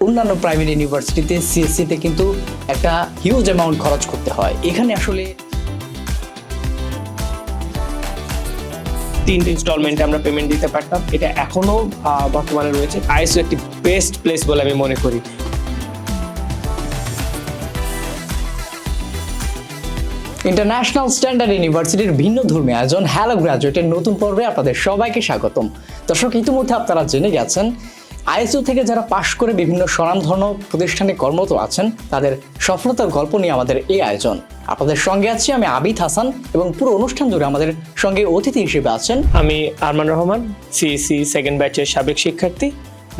অন্যান্য প্রাইভেট ইউনিভার্সিটিতে সিএসসিতে কিন্তু একটা হিউজ অ্যামাউন্ট খরচ করতে হয়। এখানে আসলে 3 ইনস্টলমেন্টে আমরা পেমেন্ট দিতে পারতাম, এটা এখনো বর্তমানে রয়েছে। আইএসও একটি বেস্ট প্লেস বলে আমি মনে করি। ইন্টারন্যাশনাল স্ট্যান্ডার্ড ইউনিভার্সিটির ভিন্ন ধর্মী আয়োজন হ্যালো গ্র্যাজুয়েটের নতুন পর্বে আপনাদের সবাইকে স্বাগতম। দর্শক, ইতিমধ্যে আপনারা জেনে গেছেন আইএসইউ থেকে যারা পাশ করে বিভিন্ন স্বনামধন্য প্রতিষ্ঠানে কর্মরত আছেন তাদের সফলতার গল্প নিয়ে আমাদের এই আয়োজন। আপনাদের সঙ্গে আছি আমি আবিদ হাসান এবং পুরো অনুষ্ঠান জুড়ে আমাদের সঙ্গে অতিথি হিসেবে আছেন আমি আরমান রহমান, সিইসি সেকেন্ড ব্যাচের সাবেক শিক্ষার্থী,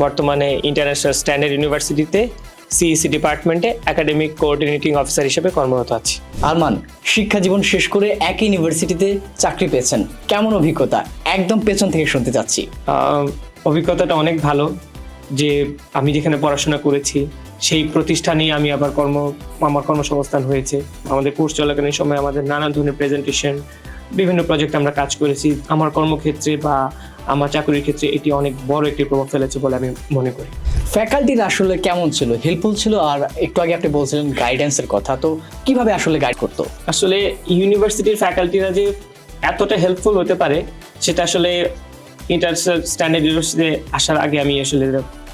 বর্তমানে ইন্টারন্যাশনাল স্ট্যান্ডার্ড ইউনিভার্সিটিতে সিইসি ডিপার্টমেন্টে একাডেমিক কোঅর্ডিনেটিং অফিসার হিসেবে কর্মরত আছি। আরমান, শিক্ষা জীবন শেষ করে একই ইউনিভার্সিটিতে চাকরি পেয়েছেন, কেমন অভিজ্ঞতা? একদম পেছন থেকে শুনতে চাচ্ছি। অভিজ্ঞতাটা অনেক ভালো, যে আমি যেখানে পড়াশোনা করেছি সেই প্রতিষ্ঠানেই আমি আবার আমার কর্মসংস্থান হয়েছে। আমাদের কোর্স চলাকালীন সময় আমাদের নানা ধরনের প্রেজেন্টেশন, বিভিন্ন প্রজেক্টে আমরা কাজ করেছি। আমার কর্মক্ষেত্রে বা আমার চাকরির ক্ষেত্রে এটি অনেক বড় একটি প্রভাব ফেলেছে বলে আমি মনে করি। ফ্যাকাল্টির আসলে কেমন ছিল? হেল্পফুল ছিল? আর একটু আগে আপনি বলছিলেন গাইডেন্সের কথা, তো কিভাবে আসলে গাইড করতো? আসলে ইউনিভার্সিটির ফ্যাকাল্টিরা যে এতটা হেল্পফুল হতে পারে সেটা আসলে ইন্টারন্যাশনাল স্ট্যান্ডার্ড ইউনিভার্সিটিতে আসার আগে আমি আসলে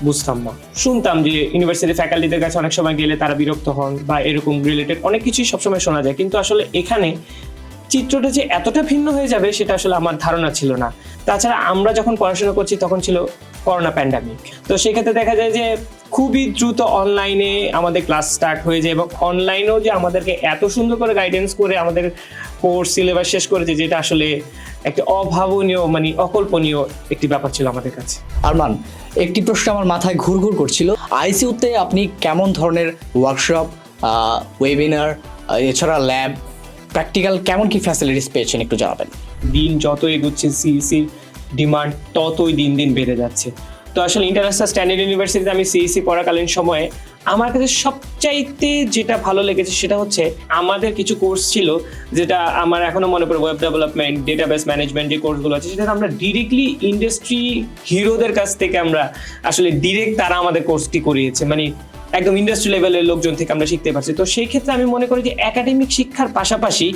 বুঝতাম না। শুনতাম যে ইউনিভার্সিটি ফ্যাকাল্টিদের কাছে অনেক সময় গেলে তারা বিরক্ত হন বা এরকম রিলেটেড অনেক কিছুই সবসময় শোনা যায়, কিন্তু আসলে এখানে চিত্রটা যে এতটা ভিন্ন হয়ে যাবে সেটা আসলে আমার ধারণা ছিল না। তাছাড়া আমরা যখন পড়াশোনা করছি তখন ছিল করোনা প্যান্ডামিক, তো সেক্ষেত্রে দেখা যায় যে খুবই দ্রুত অনলাইনে আমাদের ক্লাস স্টার্ট হয়ে যায় এবং অনলাইনেও যে আমাদেরকে এত সুন্দর করে গাইডেন্স করে আমাদের কোর্স সিলেবাস শেষ করেছে, যেটা আসলে একটা অভাবনীয় মানে অকল্পনীয় একটি ব্যাপার ছিল আমাদের কাছে। আরমান, একটি প্রশ্ন আমার মাথায় ঘুরঘুর করছিল, আইসিইউতে আপনি কেমন ধরনের ওয়ার্কশপ, ওয়েবিনার, এছাড়া ল্যাব, প্র্যাকটিক্যাল কেমন কি ফ্যাসিলিটিস পেয়েছেন একটু জানাবেন। দিন যত এগোচ্ছে সিইসির ডিমান্ড ততই দিন দিন বেড়ে যাচ্ছে। তো আসলে ইন্টারন্যাশনাল স্ট্যান্ডার্ড ইউনিভার্সিটিতে আমি সিইসি পড়াকালীন সময়ে আমার কাছে সবচাইতে যেটা ভালো লেগেছে সেটা হচ্ছে আমাদের কিছু কোর্স ছিল, যেটা আমার এখনো মনে পড়ে, ওয়েব ডেভেলপমেন্ট, ডেটাবেস ম্যানেজমেন্ট, যে কোর্সগুলো আছে সেটা আমরা ডিরেক্টলি ইন্ডাস্ট্রি হিরোদের কাছ থেকে আমরা আসলে ডিরেক্ট তারা আমাদের কোর্সটি করিয়েছে, মানে একদম ইন্ডাস্ট্রি লেভেলের লোকজন থেকে আমরা শিখতে পারছি। তো সেই ক্ষেত্রে আমি মনে করি যে একাডেমিক শিক্ষার পাশাপাশি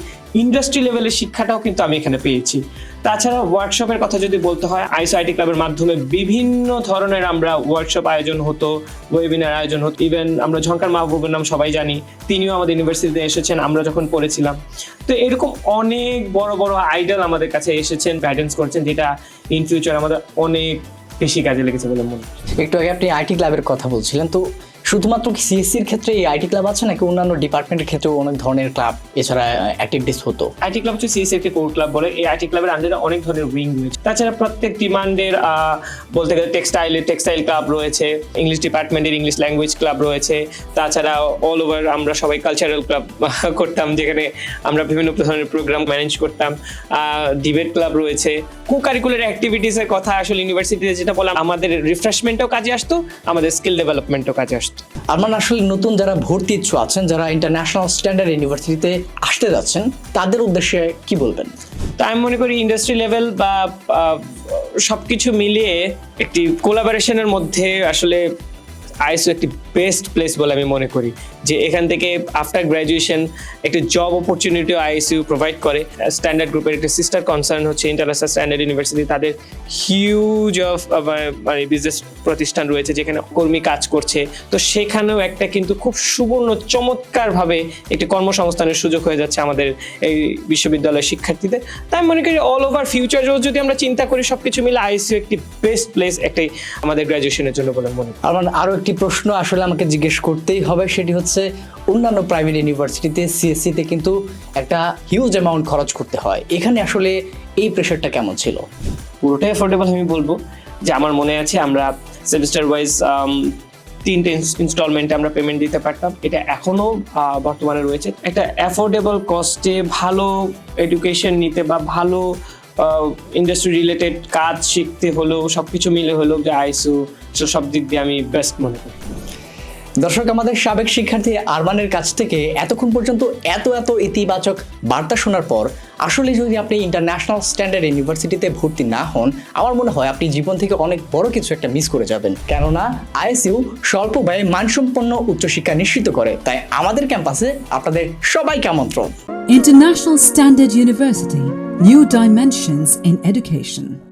ইন্ডাস্ট্রি লেভেলের শিক্ষাটাও কিন্তু আমি এখানে পেয়েছি। তাছাড়া ওয়ার্কশপের কথা যদি বলতে হয়, আইএসও আইটি ক্লাবের মাধ্যমে বিভিন্ন ধরনের আমরা ওয়ার্কশপ আয়োজন হতো, ওয়েবিনার আয়োজন হতো। ইভেন আমরা ঝঙ্কার মাহবুবের নাম সবাই জানি, তিনিও আমাদের ইউনিভার্সিটিতে এসেছেন আমরা যখন পড়েছিলাম। তো এরকম অনেক বড় বড় আইডল আমাদের কাছে এসেছেন, গাইডেন্স করছেন, যেটা ইন ফিউচার আমাদের অনেক বেশি কাজে লেগেছে বলে মনে হয়। একটু আগে আপনি আইটি ক্লাবের কথা বলছিলেন, তো শুধুমাত্র কি সিএসসির ক্ষেত্রে এই আইটি ক্লাব আছে নাকি অন্যান্য ডিপার্টমেন্টের ক্ষেত্রেও অনেক ধরনের ক্লাব এছাড়া অ্যাক্টিভিটিস হতো? আইটি ক্লাব হচ্ছে সিএসসি একটি কোর ক্লাব বলে। এই আইটি ক্লাবের আন্ডারে অনেক ধরনের উইং রয়েছে। তাছাড়া প্রত্যেক ডিমান্ডের বলতে গেলে টেক্সটাইল ক্লাব রয়েছে, ইংলিশ ডিপার্টমেন্টের ইংলিশ ল্যাঙ্গুয়েজ ক্লাব রয়েছে। তাছাড়া অল ওভার আমরা সবাই কালচারাল ক্লাব করতাম, যেখানে আমরা বিভিন্ন ধরনের প্রোগ্রাম ম্যানেজ করতাম। ডিবেট ক্লাব রয়েছে। কো কারিকুলার অ্যাক্টিভিটিসের কথা আসলে ইউনিভার্সিটিতে যেটা বললাম, আমাদের রিফ্রেশমেন্টও কাজে আসতো, আমাদের স্কিল ডেভেলপমেন্টও কাজে আসতো। আমার আসলে নতুন যারা ভর্তি ইচ্ছু আছেন, যারা ইন্টারন্যাশনাল স্ট্যান্ডার্ড ইউনিভার্সিটিতে আসতে যাচ্ছেন, তাদের উদ্দেশ্যে কি বলবেন? তো আমি মনে করি ইন্ডাস্ট্রি লেভেল বা সবকিছু মিলিয়ে একটি কোলাবোরেশনের মধ্যে আসলে আইএসও একটি বেস্ট প্লেস বলে আমি মনে করি, যে এখান থেকে আফটার গ্র্যাজুয়েশন একটি জব অপরচুনিটিও আইএসইউ প্রোভাইড করে। স্ট্যান্ডার্ড গ্রুপের একটি সিস্টার কনসার্ন হচ্ছে ইন্টারন্যাশনাল স্ট্যান্ডার্ড ইউনিভার্সিটি, তাদের হিউজ অফ মানে বিজনেস প্রতিষ্ঠান রয়েছে যেখানে কর্মী কাজ করছে। তো সেখানেও একটা কিন্তু খুব সুবর্ণ চমৎকারভাবে একটি কর্মসংস্থানের সুযোগ হয়ে যাচ্ছে আমাদের এই বিশ্ববিদ্যালয়ের শিক্ষার্থীদের। তাই আমি মনে করি অল ওভার ফিউচার যদি আমরা চিন্তা করি সবকিছু মিলে আইএসইউ একটি বেস্ট প্লেস একটাই আমাদের গ্র্যাজুয়েশনের জন্য বলে মনে করি। আরও একটি প্রশ্ন আসলে আমাকে জিজ্ঞেস করতেই হবে, সেটি হচ্ছে অন্যান্য প্রাইভেট ইউনিভার্সিটিতে সিএসসিতে কিন্তু একটা হিউজ অ্যামাউন্ট খরচ করতে হয়, এখানে আসলে এই প্রেশারটা কেমন ছিল? পুরোটাই অ্যাফোর্ডেবল আমি বলবো, যে আমার মনে আছে আমরা সেমিস্টার ওয়াইজ 3টে ইনস্টলমেন্টে আমরা পেমেন্ট দিতে পারতাম, এটা এখনো বর্তমানে রয়েছে। একটা অ্যাফোর্ডেবল কস্টে ভালো এডুকেশন নিতে বা ভালো ইন্ডাস্ট্রি রিলেটেড কাজ শিখতে হলো, সবকিছু মিলে হলো যে আইএসইউ সব দিক দিয়ে আমি বেস্ট মনে করি। দর্শক, আমাদের সাবেক শিক্ষার্থী আরমানের কাছ থেকে এতক্ষণ পর্যন্ত এত ইতিবাচক বার্তা শোনার পর আসলে যদি আপনি ইন্টারন্যাশনাল স্ট্যান্ডার্ড ইউনিভার্সিটিতে ভর্তি না হন, আমার মনে হয় আপনি জীবন থেকে অনেক বড় কিছু একটা মিস করে যাবেন। কেননা আইএসইউ স্বল্প ব্যয়ে মানসম্পন্ন উচ্চশিক্ষা নিশ্চিত করে। তাই আমাদের ক্যাম্পাসে আপনাদের সবাইকে আমন্ত্রণ। International Standard University, new dimensions in education.